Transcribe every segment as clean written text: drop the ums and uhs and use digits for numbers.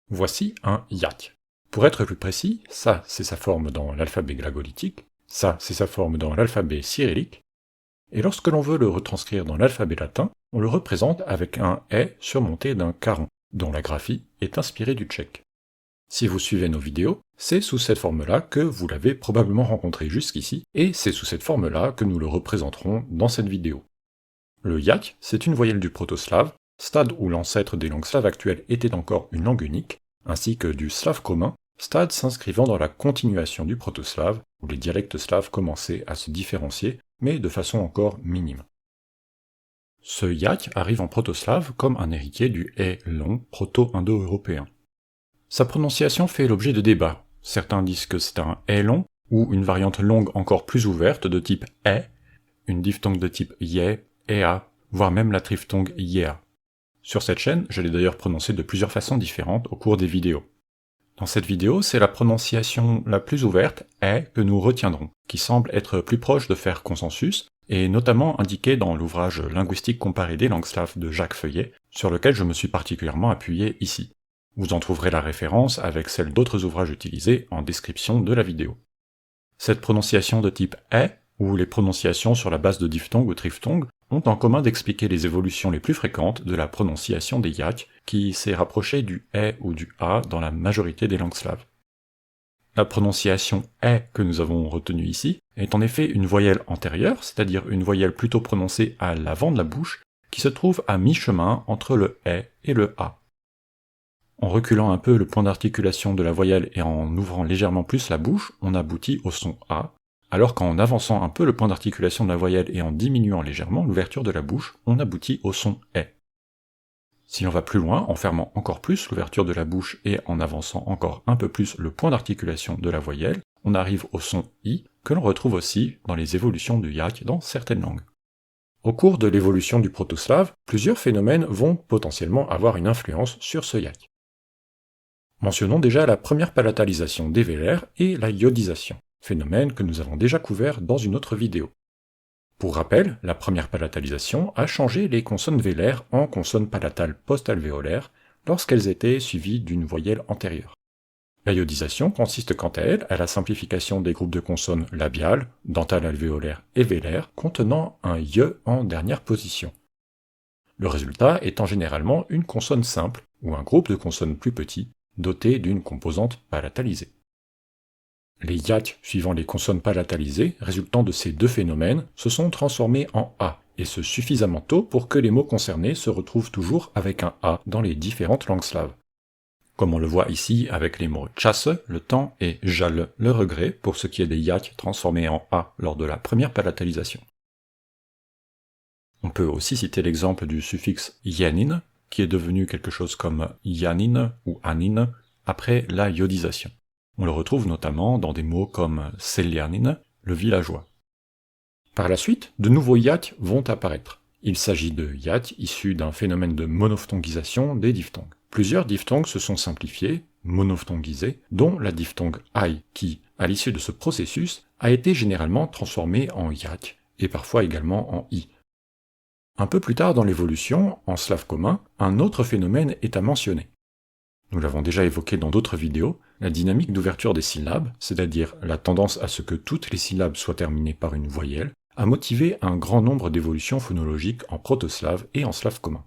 Voici un yak. Pour être plus précis, ça c'est sa forme dans l'alphabet glagolitique, ça c'est sa forme dans l'alphabet cyrillique, et lorsque l'on veut le retranscrire dans l'alphabet latin, on le représente avec un « e » surmonté d'un caron, dont la graphie est inspirée du tchèque. Si vous suivez nos vidéos, c'est sous cette forme-là que vous l'avez probablement rencontré jusqu'ici, et c'est sous cette forme-là que nous le représenterons dans cette vidéo. Le yak, c'est une voyelle du proto-slave, stade où l'ancêtre des langues slaves actuelles était encore une langue unique, ainsi que du slave commun, stade s'inscrivant dans la continuation du proto-slave, où les dialectes slaves commençaient à se différencier, mais de façon encore minime. Ce yak arrive en proto-slave comme un héritier du « long proto-indo-européen. Sa prononciation fait l'objet de débats. Certains disent que c'est un « long, ou une variante longue encore plus ouverte de type « une diphtongue de type « ye », « ea », voire même la triphtongue « yea ». Sur cette chaîne, je l'ai d'ailleurs prononcé de plusieurs façons différentes au cours des vidéos. Dans cette vidéo, c'est la prononciation la plus ouverte, « que nous retiendrons, qui semble être plus proche de faire consensus, et notamment indiquée dans l'ouvrage Linguistique comparée des langues slaves de Jacques Feuillet, sur lequel je me suis particulièrement appuyé ici. Vous en trouverez la référence avec celle d'autres ouvrages utilisés en description de la vidéo. Cette prononciation de type « ou les prononciations sur la base de diphtongue ou triphtongue, ont en commun d'expliquer les évolutions les plus fréquentes de la prononciation des yaks, qui s'est rapprochée du « ou du « a » dans la majorité des langues slaves. La prononciation « que nous avons retenue ici est en effet une voyelle antérieure, c'est-à-dire une voyelle plutôt prononcée à l'avant de la bouche, qui se trouve à mi-chemin entre le « et le « a ». En reculant un peu le point d'articulation de la voyelle et en ouvrant légèrement plus la bouche, on aboutit au son « a », alors qu'en avançant un peu le point d'articulation de la voyelle et en diminuant légèrement l'ouverture de la bouche, on aboutit au son « est ». Si l'on va plus loin, en fermant encore plus l'ouverture de la bouche et en avançant encore un peu plus le point d'articulation de la voyelle, on arrive au son « i », que l'on retrouve aussi dans les évolutions du yak dans certaines langues. Au cours de l'évolution du proto-slave, plusieurs phénomènes vont potentiellement avoir une influence sur ce yak. Mentionnons déjà la première palatalisation des vélaires et la iodisation, phénomène que nous avons déjà couvert dans une autre vidéo. Pour rappel, la première palatalisation a changé les consonnes vélaires en consonnes palatales post-alvéolaires lorsqu'elles étaient suivies d'une voyelle antérieure. La iodisation consiste quant à elle à la simplification des groupes de consonnes labiales, dentales alvéolaires et vélaires contenant un « ye » en dernière position. Le résultat étant généralement une consonne simple ou un groupe de consonnes plus petits doté d'une composante palatalisée. Les yaks suivant les consonnes palatalisées résultant de ces deux phénomènes se sont transformés en A, et ce suffisamment tôt pour que les mots concernés se retrouvent toujours avec un A dans les différentes langues slaves. Comme on le voit ici avec les mots chasse, le temps, et jal, le regret, pour ce qui est des yaks transformés en A lors de la première palatalisation. On peut aussi citer l'exemple du suffixe yanin, qui est devenu quelque chose comme yanin ou anin après la iodisation. On le retrouve notamment dans des mots comme Selyanin, le villageois. Par la suite, de nouveaux yaks vont apparaître. Il s'agit de yaks issus d'un phénomène de monophthongisation des diphtongues. Plusieurs diphtongues se sont simplifiées, monophthongisées, dont la diphtongue ai, qui, à l'issue de ce processus, a été généralement transformée en yak, et parfois également en i. Un peu plus tard dans l'évolution, en slave commun, un autre phénomène est à mentionner. Nous l'avons déjà évoqué dans d'autres vidéos, la dynamique d'ouverture des syllabes, c'est-à-dire la tendance à ce que toutes les syllabes soient terminées par une voyelle, a motivé un grand nombre d'évolutions phonologiques en proto-slave et en slave commun.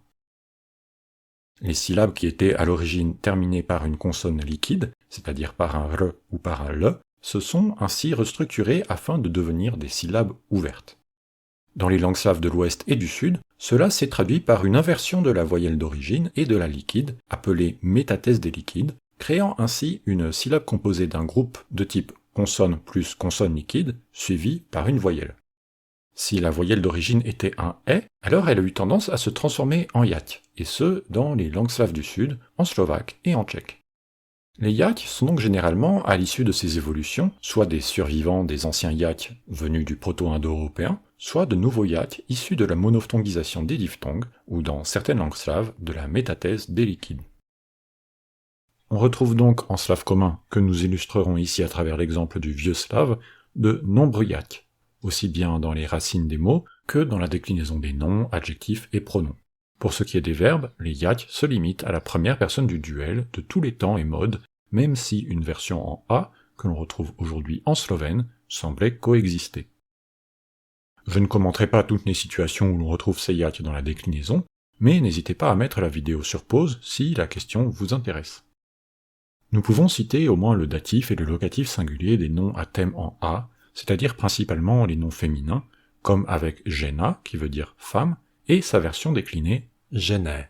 Les syllabes qui étaient à l'origine terminées par une consonne liquide, c'est-à-dire par un r ou par un l, se sont ainsi restructurées afin de devenir des syllabes ouvertes. Dans les langues slaves de l'Ouest et du Sud, cela s'est traduit par une inversion de la voyelle d'origine et de la liquide, appelée métathèse des liquides, créant ainsi une syllabe composée d'un groupe de type consonne plus consonne liquide, suivi par une voyelle. Si la voyelle d'origine était un « e », alors elle a eu tendance à se transformer en yak, et ce, dans les langues slaves du Sud, en slovaque et en tchèque. Les yaks sont donc généralement, à l'issue de ces évolutions, soit des survivants des anciens yaks venus du proto-indo-européen, soit de nouveaux yaks issus de la monophthongisation des diphtongues, ou dans certaines langues slaves, de la métathèse des liquides. On retrouve donc en slave commun, que nous illustrerons ici à travers l'exemple du vieux slave, de nombreux yaks, aussi bien dans les racines des mots que dans la déclinaison des noms, adjectifs et pronoms. Pour ce qui est des verbes, les yać se limitent à la première personne du duel de tous les temps et modes, même si une version en a, que l'on retrouve aujourd'hui en slovène, semblait coexister. Je ne commenterai pas toutes les situations où l'on retrouve ces yać dans la déclinaison, mais n'hésitez pas à mettre la vidéo sur pause si la question vous intéresse. Nous pouvons citer au moins le datif et le locatif singulier des noms à thème en a, c'est-à-dire principalement les noms féminins, comme avec žena, qui veut dire femme, et sa version déclinée žené.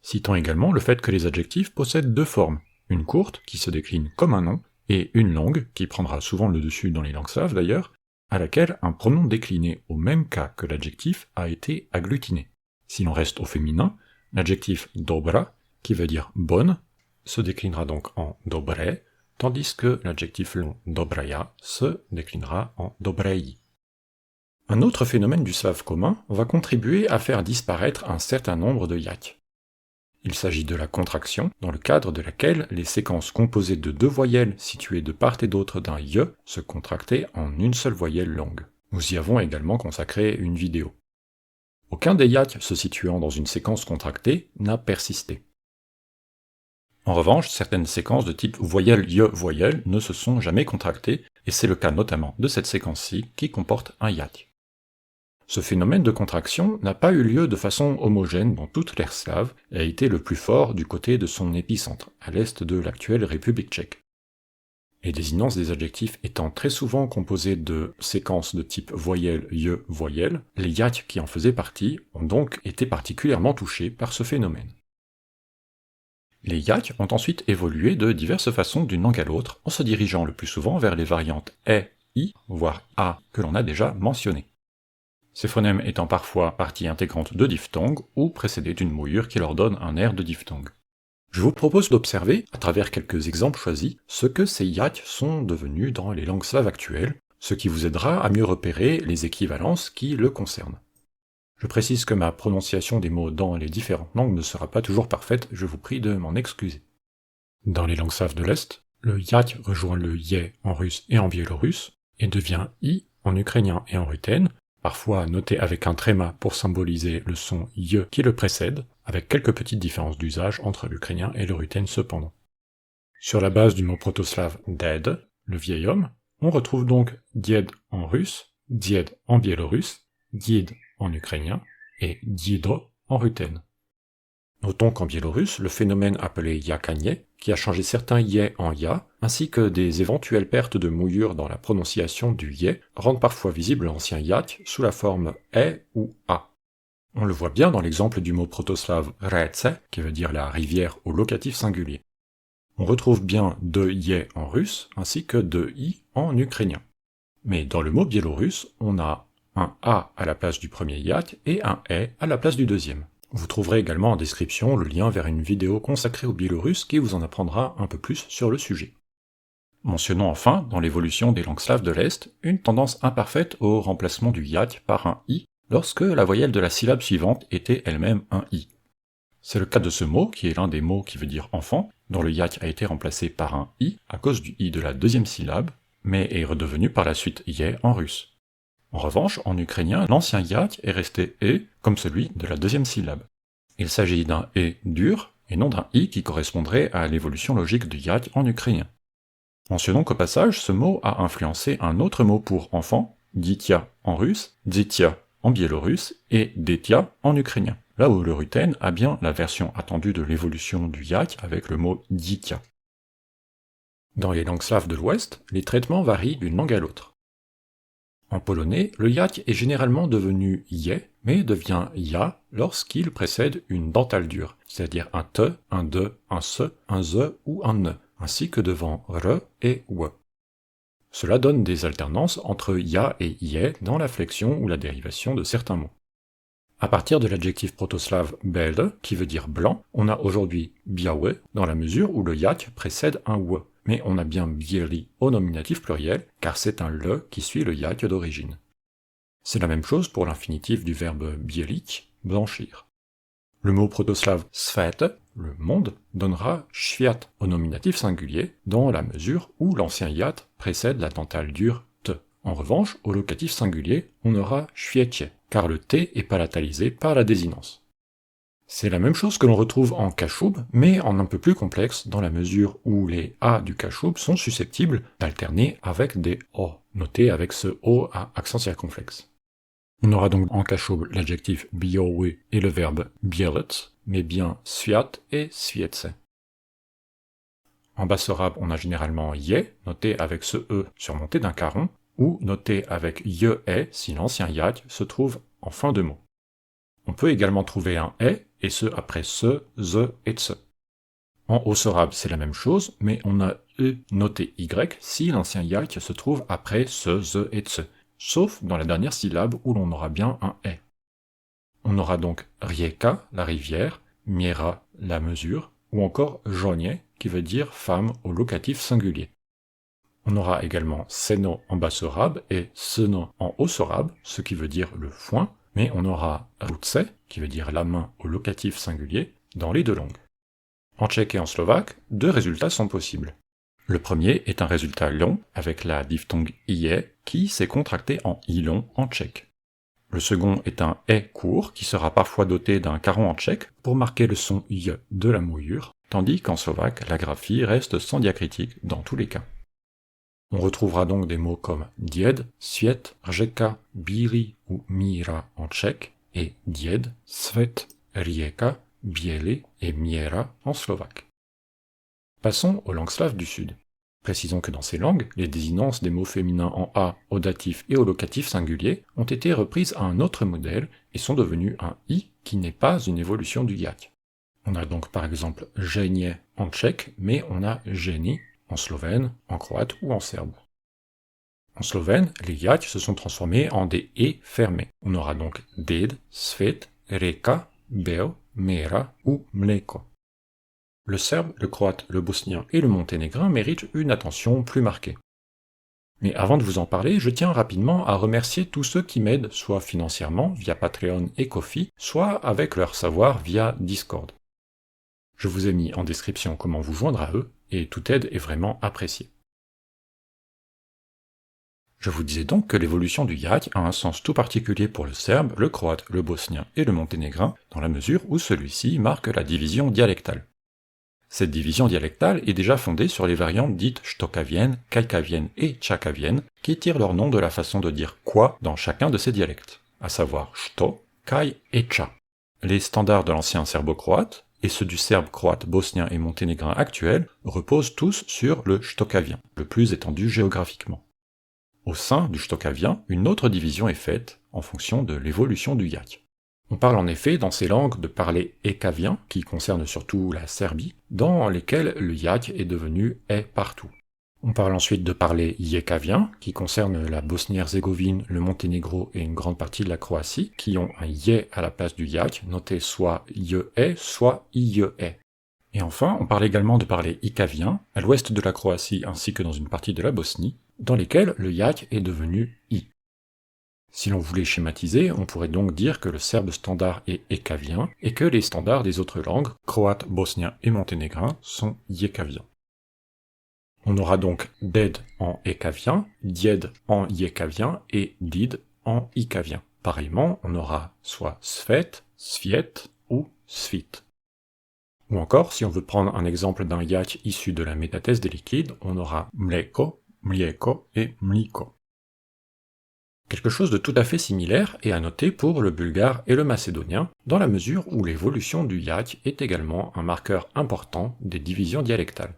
Citons également le fait que les adjectifs possèdent deux formes, une courte, qui se décline comme un nom, et une longue, qui prendra souvent le dessus dans les langues slaves d'ailleurs, à laquelle un pronom décliné au même cas que l'adjectif a été agglutiné. Si l'on reste au féminin, l'adjectif dobra, qui veut dire bonne, se déclinera donc en dobre, tandis que l'adjectif long dobraja se déclinera en dobrei. Un autre phénomène du slave commun va contribuer à faire disparaître un certain nombre de yać. Il s'agit de la contraction, dans le cadre de laquelle les séquences composées de deux voyelles situées de part et d'autre d'un y se contractaient en une seule voyelle longue. Nous y avons également consacré une vidéo. Aucun des yać se situant dans une séquence contractée n'a persisté. En revanche, certaines séquences de type voyelle ne se sont jamais contractées, et c'est le cas notamment de cette séquence-ci qui comporte un yać. Ce phénomène de contraction n'a pas eu lieu de façon homogène dans toute l'ère slave et a été le plus fort du côté de son épicentre, à l'est de l'actuelle République tchèque. Les désinences des adjectifs étant très souvent composées de séquences de type voyelle, les yać qui en faisaient partie ont donc été particulièrement touchés par ce phénomène. Les yać ont ensuite évolué de diverses façons d'une langue à l'autre, en se dirigeant le plus souvent vers les variantes i, voire a, que l'on a déjà mentionnées. Ces phonèmes étant parfois partie intégrante de diphtongues ou précédés d'une mouillure qui leur donne un air de diphtongue. Je vous propose d'observer, à travers quelques exemples choisis, ce que ces yać sont devenus dans les langues slaves actuelles, ce qui vous aidera à mieux repérer les équivalences qui le concernent. Je précise que ma prononciation des mots dans les différentes langues ne sera pas toujours parfaite, je vous prie de m'en excuser. Dans les langues slaves de l'Est, le yać rejoint le yé en russe et en biélorusse, et devient i en ukrainien et en ruthène, parfois noté avec un tréma pour symboliser le son y qui le précède, avec quelques petites différences d'usage entre l'ukrainien et le ruthène cependant. Sur la base du mot proto-slave ded, le vieil homme, on retrouve donc died en russe, died en biélorusse, died en ukrainien et diedro en ruthène. Notons qu'en biélorusse, le phénomène appelé yakanie, qui a changé certains yé en ya, ainsi que des éventuelles pertes de mouillure dans la prononciation du yé, rendent parfois visible l'ancien yać sous la forme e ou a. On le voit bien dans l'exemple du mot proto-slave rece, qui veut dire la rivière au locatif singulier. On retrouve bien deux yé en russe, ainsi que deux i en ukrainien. Mais dans le mot biélorusse, on a un a à la place du premier yać et un e à la place du deuxième. Vous trouverez également en description le lien vers une vidéo consacrée au biélorusse qui vous en apprendra un peu plus sur le sujet. Mentionnons enfin, dans l'évolution des langues slaves de l'Est, une tendance imparfaite au remplacement du yać par un i lorsque la voyelle de la syllabe suivante était elle-même un i. C'est le cas de ce mot, qui est l'un des mots qui veut dire enfant, dont le yać a été remplacé par un i à cause du i de la deuxième syllabe, mais est redevenu par la suite yé en russe. En revanche, en ukrainien, l'ancien yać est resté e comme celui de la deuxième syllabe. Il s'agit d'un e dur, et non d'un i qui correspondrait à l'évolution logique du yać en ukrainien. Mentionnons qu'au passage, ce mot a influencé un autre mot pour enfant, ditia en russe, dzitia en biélorusse et detia en ukrainien, là où le ruthène a bien la version attendue de l'évolution du yać avec le mot ditia. Dans les langues slaves de l'Ouest, les traitements varient d'une langue à l'autre. En polonais, le yać est généralement devenu yé, mais devient ya lorsqu'il précède une dentale dure, c'est-à-dire un te, un de, un se, un ze ou un ne, ainsi que devant re et we. Cela donne des alternances entre ya et yé dans la flexion ou la dérivation de certains mots. À partir de l'adjectif proto-slave bel, qui veut dire blanc, on a aujourd'hui białe dans la mesure où le yać précède un we. Mais on a bien bieli au nominatif pluriel, car c'est un le qui suit le yać d'origine. C'est la même chose pour l'infinitif du verbe bielić, blanchir. Le mot proto-slave svet, le monde, donnera świat au nominatif singulier, dans la mesure où l'ancien yać précède la dentale dure te. En revanche, au locatif singulier, on aura świecie, car le t est palatalisé par la désinence. C'est la même chose que l'on retrouve en kashoub, mais en un peu plus complexe, dans la mesure où les A du kashoub sont susceptibles d'alterner avec des O, notés avec ce O à accent circonflexe. On aura donc en kashoub l'adjectif biowe et le verbe bielet, mais bien sviat et svietse. En bassorabe, on a généralement ye, noté avec ce E surmonté d'un caron, ou noté avec ye e si l'ancien yat se trouve en fin de mot. On peut également trouver un e, et ce après ce, ze et tse. En haussorabe, c'est la même chose, mais on a e noté y si l'ancien yat se trouve après ce, ze et tse, sauf dans la dernière syllabe où l'on aura bien un e. On aura donc rieka, la rivière, miera, la mesure, ou encore jonie, qui veut dire femme au locatif singulier. On aura également seno en bassorabe et seno en haussorabe, ce qui veut dire le foin, mais on aura rutse, qui veut dire la main au locatif singulier, dans les deux langues. En tchèque et en slovaque, deux résultats sont possibles. Le premier est un résultat long, avec la diphtongue ie, qui s'est contracté en i long en tchèque. Le second est un e court, qui sera parfois doté d'un caron en tchèque, pour marquer le son i de la mouillure, tandis qu'en slovaque, la graphie reste sans diacritique dans tous les cas. On retrouvera donc des mots comme died, sviet, řeka, bílý ou míra en tchèque, et died, svet, rieka, bielé et miera en slovaque. Passons aux langues slaves du Sud. Précisons que dans ces langues, les désinences des mots féminins en a, au datif et au locatif singulier ont été reprises à un autre modèle et sont devenues un i qui n'est pas une évolution du yak. On a donc par exemple ženie en tchèque, mais on a ženi en slovène, en croate ou en serbe. En slovène, les yaks se sont transformés en des e fermés. On aura donc ded, svet, reka, beo, mera ou mleko. Le serbe, le croate, le bosnien et le monténégrin méritent une attention plus marquée. Mais avant de vous en parler, je tiens rapidement à remercier tous ceux qui m'aident, soit financièrement via Patreon et Ko-fi, soit avec leur savoir via Discord. Je vous ai mis en description comment vous joindre à eux, et toute aide est vraiment appréciée. Je vous disais donc que l'évolution du yak a un sens tout particulier pour le serbe, le croate, le bosnien et le monténégrin, dans la mesure où celui-ci marque la division dialectale. Cette division dialectale est déjà fondée sur les variantes dites shtokaviennes, kaikaviennes et tchakaviennes, qui tirent leur nom de la façon de dire quoi dans chacun de ces dialectes, à savoir shto, kai et tcha. Les standards de l'ancien serbo-croate, et ceux du serbe, croate, bosnien et monténégrin actuel, reposent tous sur le shtokavien, le plus étendu géographiquement. Au sein du shtokavien, une autre division est faite, en fonction de l'évolution du yak. On parle en effet dans ces langues de parler ekavien, qui concerne surtout la Serbie, dans lesquelles le yak est devenu e partout. On parle ensuite de parler yekavien, qui concerne la Bosnie-Herzégovine, le Monténégro et une grande partie de la Croatie, qui ont un ye à la place du yak, noté soit ye, soit ie. Et enfin, on parle également de parler ikavien, à l'ouest de la Croatie ainsi que dans une partie de la Bosnie, dans lesquelles le yak est devenu i. Si l'on voulait schématiser, on pourrait donc dire que le serbe standard est ekavien, et que les standards des autres langues, croate, bosnien et monténégrin, sont yekaviens. On aura donc ded en ekavien, died en yekavien et did en ikavien. Pareillement, on aura soit svet, sviet ou svit. Ou encore, si on veut prendre un exemple d'un yak issu de la métathèse des liquides, on aura mleko, mlieko et mliko. Quelque chose de tout à fait similaire est à noter pour le bulgare et le macédonien, dans la mesure où l'évolution du yak est également un marqueur important des divisions dialectales.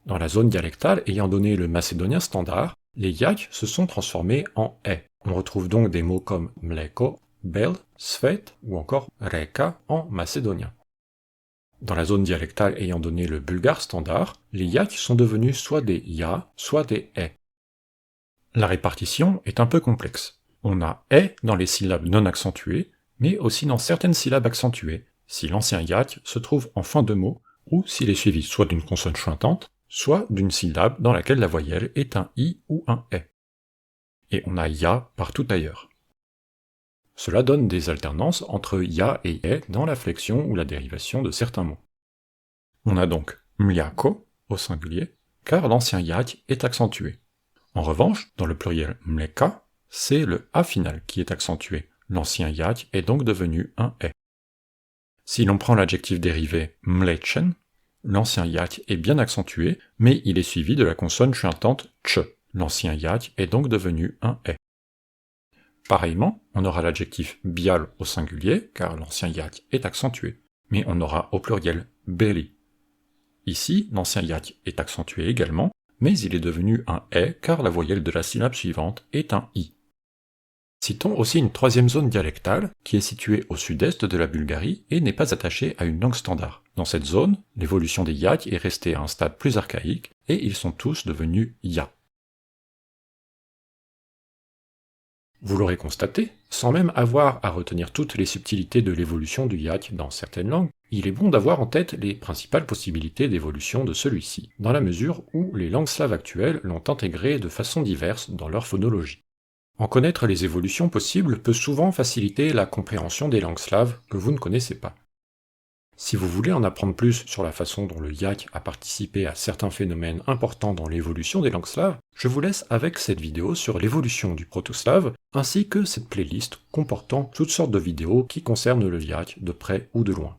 Dans la zone dialectale ayant donné le macédonien standard, les yaks se sont transformés en e. On retrouve donc des mots comme mleko, bel, svet ou encore reka en macédonien. Dans la zone dialectale ayant donné le bulgare standard, les yaks sont devenus soit des ya, soit des e. La répartition est un peu complexe. On a « e » dans les syllabes non accentuées, mais aussi dans certaines syllabes accentuées, si l'ancien yak se trouve en fin de mot, ou s'il est suivi soit d'une consonne chointante, soit d'une syllabe dans laquelle la voyelle est un i ou un e. Et on a ya partout ailleurs. Cela donne des alternances entre ya et e dans la flexion ou la dérivation de certains mots. On a donc mliako au singulier, car l'ancien yak est accentué. En revanche, dans le pluriel mleka, c'est le a final qui est accentué. L'ancien yak est donc devenu un e. Si l'on prend l'adjectif dérivé mlechen, l'ancien yak est bien accentué, mais il est suivi de la consonne chuintante ch. L'ancien yak est donc devenu un e. Pareillement, on aura l'adjectif bial au singulier, car l'ancien yak est accentué, mais on aura au pluriel beli. Ici, l'ancien yak est accentué également, mais il est devenu un e car la voyelle de la syllabe suivante est un i. Citons aussi une troisième zone dialectale qui est située au sud-est de la Bulgarie et n'est pas attachée à une langue standard. Dans cette zone, l'évolution des yaks est restée à un stade plus archaïque et ils sont tous devenus ya. Vous l'aurez constaté, sans même avoir à retenir toutes les subtilités de l'évolution du yak dans certaines langues, il est bon d'avoir en tête les principales possibilités d'évolution de celui-ci, dans la mesure où les langues slaves actuelles l'ont intégré de façon diverse dans leur phonologie. En connaître les évolutions possibles peut souvent faciliter la compréhension des langues slaves que vous ne connaissez pas. Si vous voulez en apprendre plus sur la façon dont le yak a participé à certains phénomènes importants dans l'évolution des langues slaves, je vous laisse avec cette vidéo sur l'évolution du proto-slave, ainsi que cette playlist comportant toutes sortes de vidéos qui concernent le yak de près ou de loin.